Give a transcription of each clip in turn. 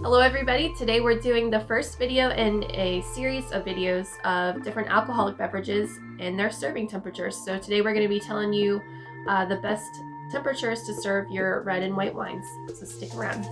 Hello everybody, today we're doing the first video in a series of videos of different alcoholic beverages and their serving temperatures. So today we're going to be telling you the best temperatures to serve your red and white wines, so stick around.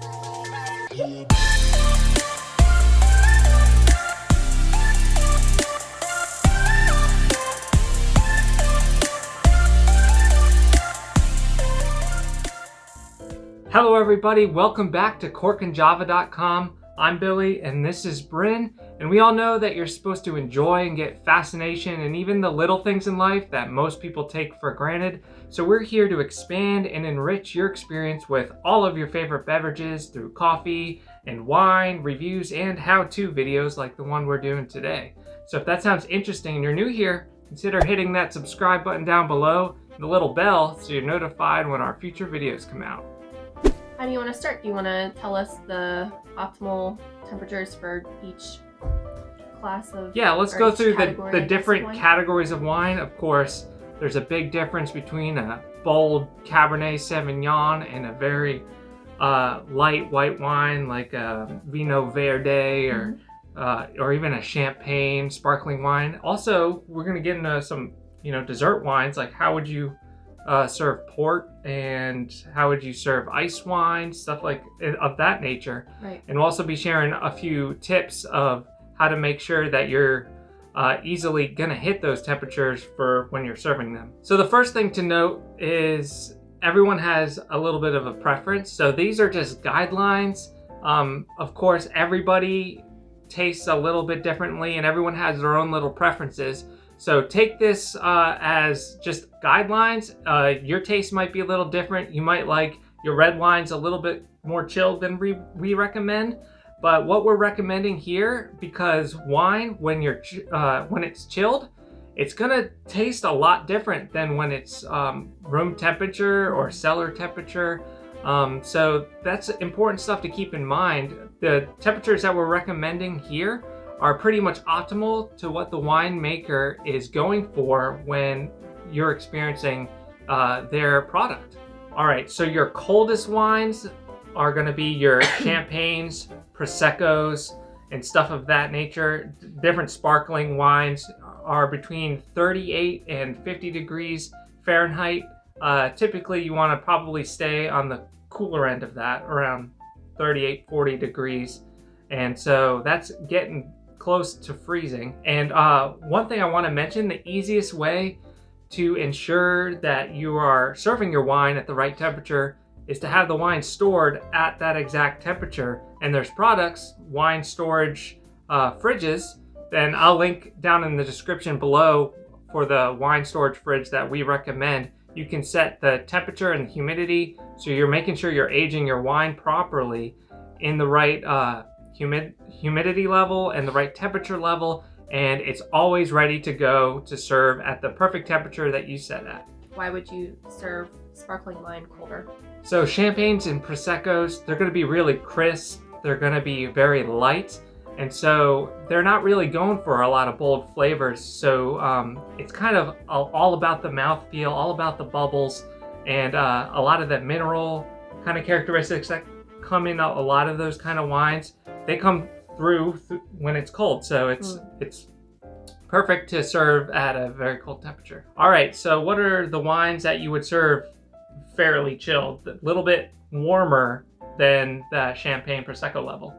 Hello everybody, welcome back to corkandjava.com. I'm Billy and this is Bryn, and we all know that you're supposed to enjoy and get fascination and even the little things in life that most people take for granted. So we're here to expand and enrich your experience with all of your favorite beverages through coffee and wine, reviews, and how-to videos like the one we're doing today. So if that sounds interesting and you're new here, consider hitting that subscribe button down below and the little bell so you're notified when our future videos come out. How do you want to start? Do you want to tell us the optimal temperatures for each class of Yeah, let's go through the different categories categories of wine. Of course, there's a big difference between a bold Cabernet Sauvignon and a very light white wine like a Vino Verde or even a champagne sparkling wine. Also, we're going to get into some dessert wines, like how would you serve port and how would you serve ice wine, stuff like of that nature. Right. And we'll also be sharing a few tips of how to make sure that you're easily gonna hit those temperatures for when you're serving them. So the first thing to note is everyone has a little bit of a preference. So these are just guidelines. Of course, everybody tastes a little bit differently and everyone has their own little preferences. So take this as just guidelines. Your taste might be a little different. You might like your red wines a little bit more chilled than we recommend. But what we're recommending here, because wine, when it's chilled, it's gonna taste a lot different than when it's room temperature or cellar temperature. So that's important stuff to keep in mind. The temperatures that we're recommending here are pretty much optimal to what the winemaker is going for when you're experiencing their product. All right, so your coldest wines are gonna be your champagnes, Proseccos, and stuff of that nature. Different sparkling wines are between 38 and 50 degrees Fahrenheit. Typically, you wanna probably stay on the cooler end of that, around 38, 40 degrees. And so that's getting close to freezing. And one thing I want to mention, the easiest way to ensure that you are serving your wine at the right temperature is to have the wine stored at that exact temperature. And there's products, wine storage fridges, then I'll link down in the description below for the wine storage fridge that we recommend. You can set the temperature and the humidity so you're making sure you're aging your wine properly in the right humidity level and the right temperature level, and it's always ready to go to serve at the perfect temperature that you set at. Why would you serve sparkling wine colder? So champagnes and Proseccos, they're going to be really crisp, they're going to be very light, and so they're not really going for a lot of bold flavors. So it's kind of all about the mouthfeel, all about the bubbles, and a lot of that mineral kind of characteristics that come in a lot of those kind of wines. They come through when it's cold, so it's perfect to serve at a very cold temperature. All right, so what are the wines that you would serve fairly chilled, a little bit warmer than the Champagne Prosecco level?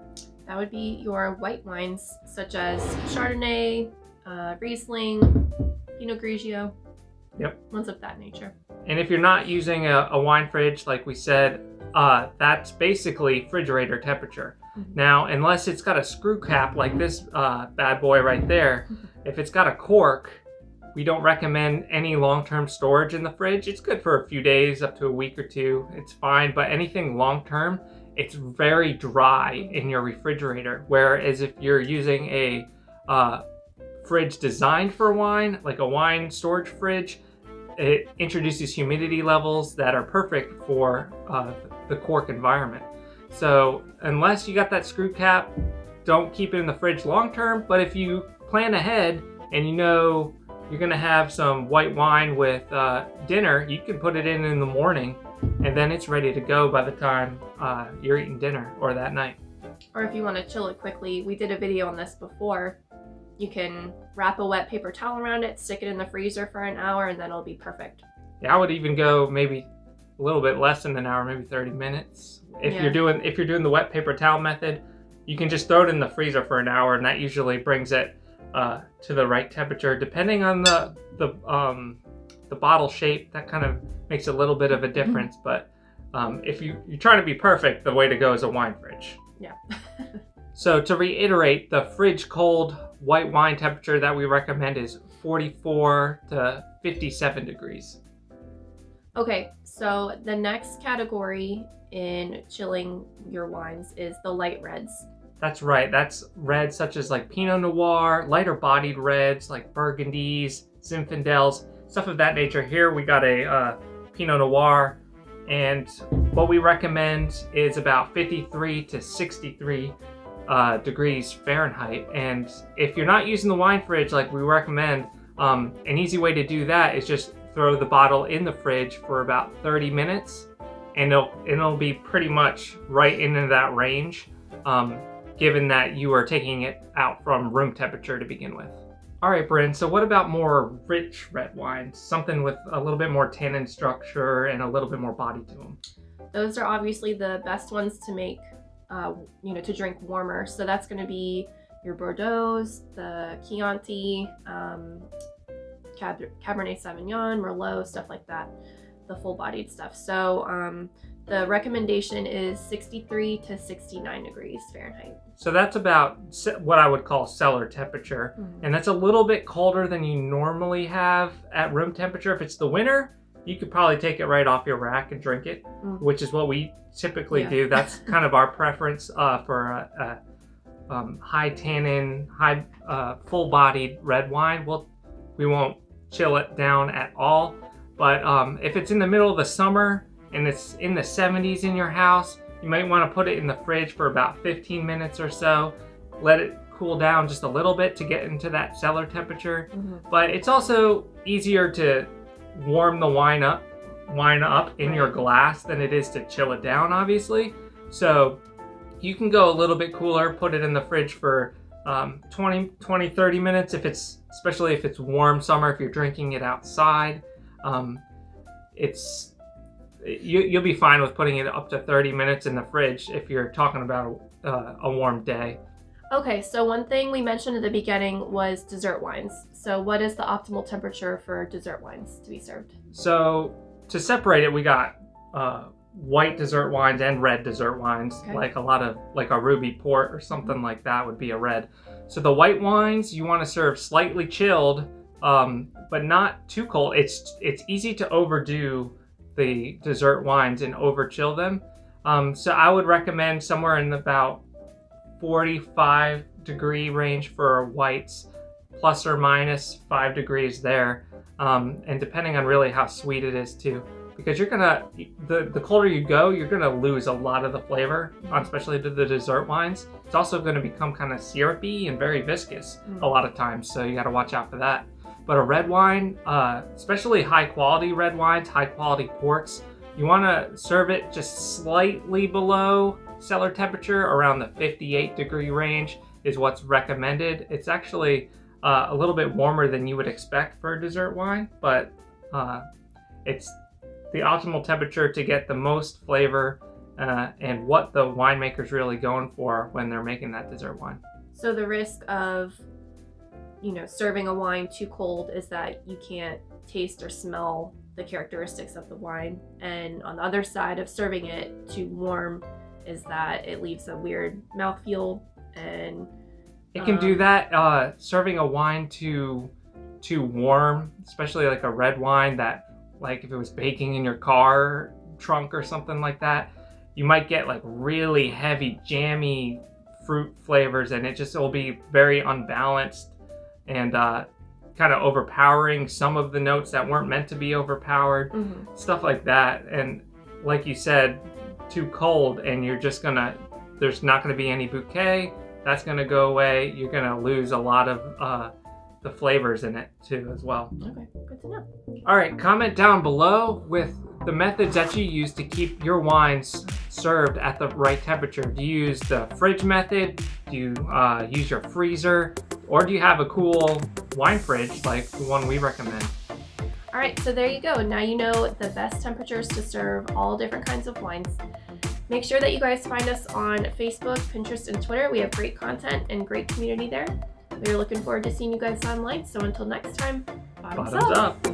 That would be your white wines, such as Chardonnay, Riesling, Pinot Grigio. Yep. Ones of that nature. And if you're not using a wine fridge, like we said, that's basically refrigerator temperature. Now, unless it's got a screw cap like this bad boy right there, if it's got a cork, we don't recommend any long-term storage in the fridge. It's good for a few days, up to a week or two. It's fine, but anything long-term, it's very dry in your refrigerator. Whereas if you're using a fridge designed for wine, like a wine storage fridge, it introduces humidity levels that are perfect for the cork environment. So unless you got that screw cap, don't keep it in the fridge long term. But if you plan ahead and you know you're gonna have some white wine with dinner, you can put it in the morning and then it's ready to go by the time you're eating dinner or that night. Or if you want to chill it quickly, we did a video on this before. You can wrap a wet paper towel around it, stick it in the freezer for an hour, and then it'll be perfect. Yeah, I would even go maybe a little bit less than an hour, maybe 30 minutes. If you're doing the wet paper towel method, you can just throw it in the freezer for an hour, and that usually brings it to the right temperature. Depending on the bottle shape, that kind of makes a little bit of a difference. But if you're trying to be perfect, the way to go is a wine fridge. Yeah. So to reiterate, the fridge cold white wine temperature that we recommend is 44 to 57 degrees. Okay, so the next category in chilling your wines is the light reds. That's right. That's reds such as like Pinot Noir, lighter bodied reds like Burgundies, Zinfandels, stuff of that nature. Here we got a Pinot Noir, and what we recommend is about 53 to 63 degrees Fahrenheit. And if you're not using the wine fridge like we recommend, an easy way to do that is just throw the bottle in the fridge for about 30 minutes, and it'll be pretty much right into that range, given that you are taking it out from room temperature to begin with. All right, Bryn, so what about more rich red wines? Something with a little bit more tannin structure and a little bit more body to them. Those are obviously the best ones to make, to drink warmer. So that's going to be your Bordeaux's, the Chianti, Cabernet Sauvignon, Merlot, stuff like that, the full-bodied stuff. So the recommendation is 63 to 69 degrees Fahrenheit. So that's about what I would call cellar temperature. And that's a little bit colder than you normally have at room temperature. If it's the winter, you could probably take it right off your rack and drink it, which is what we typically do. That's kind of our preference for a high tannin, high full-bodied red wine. We won't chill it down at all. But if it's in the middle of the summer and it's in the 70s in your house, you might want to put it in the fridge for about 15 minutes or so. Let it cool down just a little bit to get into that cellar temperature. But it's also easier to warm the wine up in your glass than it is to chill it down, obviously. So you can go a little bit cooler, put it in the fridge for 30 minutes, especially if it's warm summer, if you're drinking it outside. You'll be fine with putting it up to 30 minutes in the fridge if you're talking about a warm day. Okay, so one thing we mentioned at the beginning was dessert wines. So what is the optimal temperature for dessert wines to be served? So to separate it, we got white dessert wines and red dessert wines. Okay. Like a ruby port or something like that would be a red. So the white wines you want to serve slightly chilled, but not too cold. It's easy to overdo the dessert wines and over chill them. So I would recommend somewhere in about 45 degree range for whites, plus or minus 5 degrees there. And depending on really how sweet it is too, because the colder you go, you're gonna lose a lot of the flavor, especially the dessert wines. It's also gonna become kind of syrupy and very viscous a lot of times, so you gotta watch out for that. But a red wine, especially high quality red wines, high quality ports, you wanna serve it just slightly below cellar temperature, around the 58 degree range is what's recommended. It's actually a little bit warmer than you would expect for a dessert wine, but it's the optimal temperature to get the most flavor and what the winemaker's really going for when they're making that dessert wine. So the risk of serving a wine too cold is that you can't taste or smell the characteristics of the wine, and on the other side of serving it too warm is that it leaves a weird mouthfeel, and it can do that. Serving a wine too warm, especially like a red wine that, like if it was baking in your car trunk or something like that, you might get like really heavy, jammy fruit flavors, and it just will be very unbalanced and kind of overpowering some of the notes that weren't meant to be overpowered, stuff like that. And like you said, too cold, and there's not gonna be any bouquet. That's gonna go away. You're gonna lose a lot of the flavors in it too as well. Okay, good to know. All right, comment down below with the methods that you use to keep your wines served at the right temperature. Do you use the fridge method? Do you use your freezer? Or do you have a cool wine fridge like the one we recommend? All right, so there you go. Now you know the best temperatures to serve all different kinds of wines. Make sure that you guys find us on Facebook, Pinterest, and Twitter. We have great content and great community there. We're looking forward to seeing you guys online. So until next time, bottoms up.